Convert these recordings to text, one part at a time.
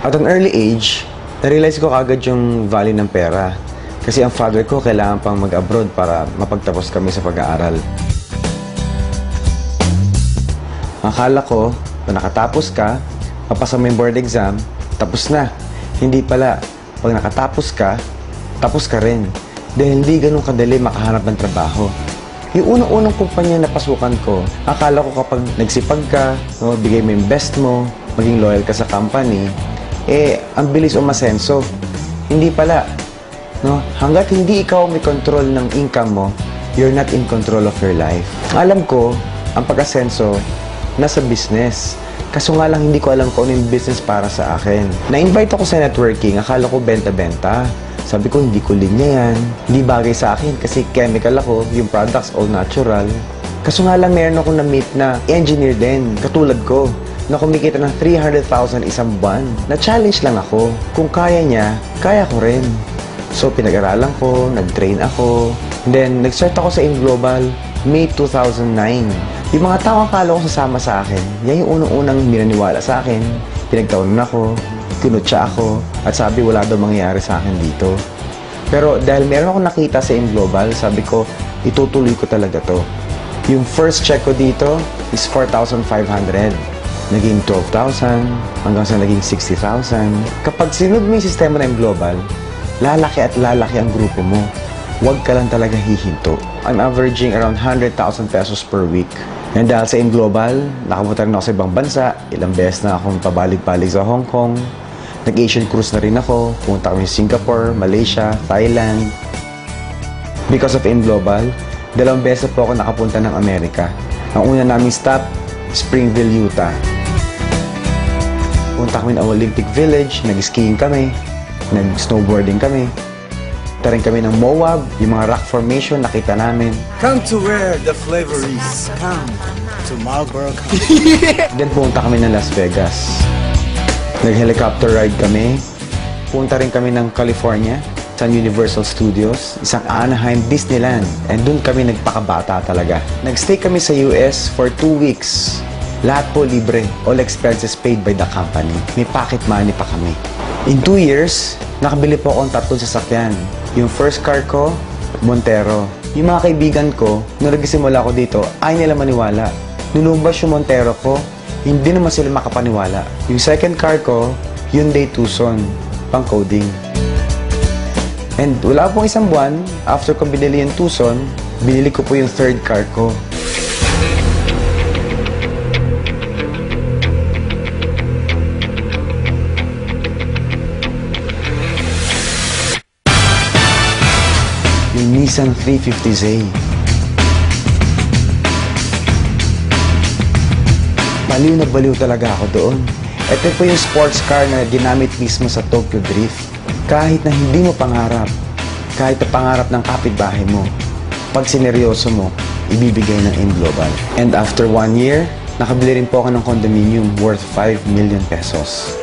At an early age, na-realize ko kagad yung value ng pera. Kasi ang father ko kailangan pang mag-abroad para mapagtapos kami sa pag-aaral. Akala ko, na nakatapos ka, papasa mo yung board exam, tapos na. Hindi pala. Pag nakatapos ka, tapos ka rin. Dahil hindi ganun kadali makahanap ng trabaho. Yung unang-unang kumpanya na pasukan ko, akala ko kapag nagsipag ka, no, bigay mo yung best mo, maging loyal ka sa company, ang bilis umasenso. Hindi pala. No? Hanggat hindi ikaw may control ng income mo, you're not in control of your life. Alam ko, ang pag-asenso, nasa business. Kaso nga lang hindi ko alam kung ano yung business para sa akin. Na-invite ako sa networking, akala ko benta-benta. Sabi ko, hindi ko linya yan. Hindi bagay sa akin kasi chemical ako, yung products all natural. Kaso nga lang meron ako na-meet na engineer din, katulad ko, na kumikita ng 300,000 isang buwan. Na-challenge lang ako. Kung kaya niya, kaya ko rin. So, pinag-aralan ko, nag-train ako. And then, nag-start ako sa InGlobal, May 2009. Yung mga tao akala ko sasama sa akin, yan yung unang-unang minaniwala sa akin. Pinagtawanan ako, tinutya ako, at sabi wala daw mangyayari sa akin dito. Pero dahil meron ako nakita sa InGlobal, sabi ko, itutuloy ko talaga to. Yung first check ko dito is 4,500. Naging 12,000, hanggang sa naging 60,000. Kapag sinunod mo yung sistema ng Global, lalaki at lalaki ang grupo mo. Huwag ka lang talaga hihinto. I'm averaging around 100,000 pesos per week. And dahil sa InGlobal, nakapunta rin ako sa ibang bansa. Ilang beses na akong pabalig-balig sa Hong Kong. Nag-Asian cruise na rin ako. Pumunta kami sa Singapore, Malaysia, Thailand. Because of InGlobal, 2 beses po ako nakapunta ng Amerika. Ang una naming stop, Springville, Utah. Punta kami ng Olympic Village, nag-skiing kami, nag-snowboarding kami. Punta rin kami ng Moab, yung mga rock formation nakita namin. Come to where the flavor is. Come to Marlboro County. Then punta kami ng Las Vegas. Nag-helicopter ride kami. Punta rin kami ng California, sa Universal Studios, isang Anaheim Disneyland. And doon kami nagpakabata talaga. Nag-stay kami sa US for 2 weeks. Lahat po libre. All expenses paid by the company. May pocket money pa kami. In 2 years, nakabili po akong 3 sasakyan. Yung first car ko, Montero. Yung mga kaibigan ko, nung nagsimula ako dito, ay nila maniwala. Nulumbas yung Montero ko, hindi naman sila makapaniwala. Yung second car ko, Hyundai Tucson, pang coding. And wala pong isang buwan, after ko binili yung Tucson, binili ko po yung third car ko. Yung Nissan 350Z. Baliw na baliw talaga ako doon. Ito po yung sports car na ginamit mismo sa Tokyo Drift. Kahit na hindi mo pangarap, kahit na pangarap ng kapitbahay mo, pag sineryoso mo, ibibigay ng InGlobal. And after 1 year, nakabili rin po ako ng condominium worth 5 million pesos.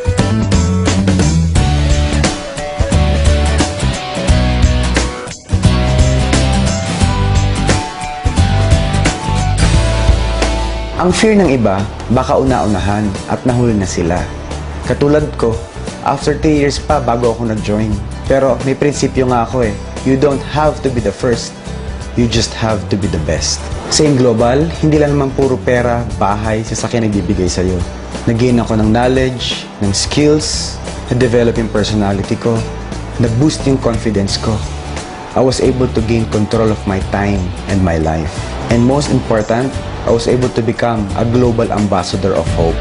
Ang fear ng iba, baka una-unahan at nahuli na sila. Katulad ko, after 3 years pa bago ako nag-join. Pero may prinsipyo nga ako eh. You don't have to be the first. You just have to be the best. Sa InGlobal, hindi lang naman puro pera, bahay, sasakyan nagbibigay sa'yo. Nag-gain ako ng knowledge, ng skills, na-develop yung personality ko, na-boost yung confidence ko. I was able to gain control of my time and my life. And most important, I was able to become a global ambassador of hope.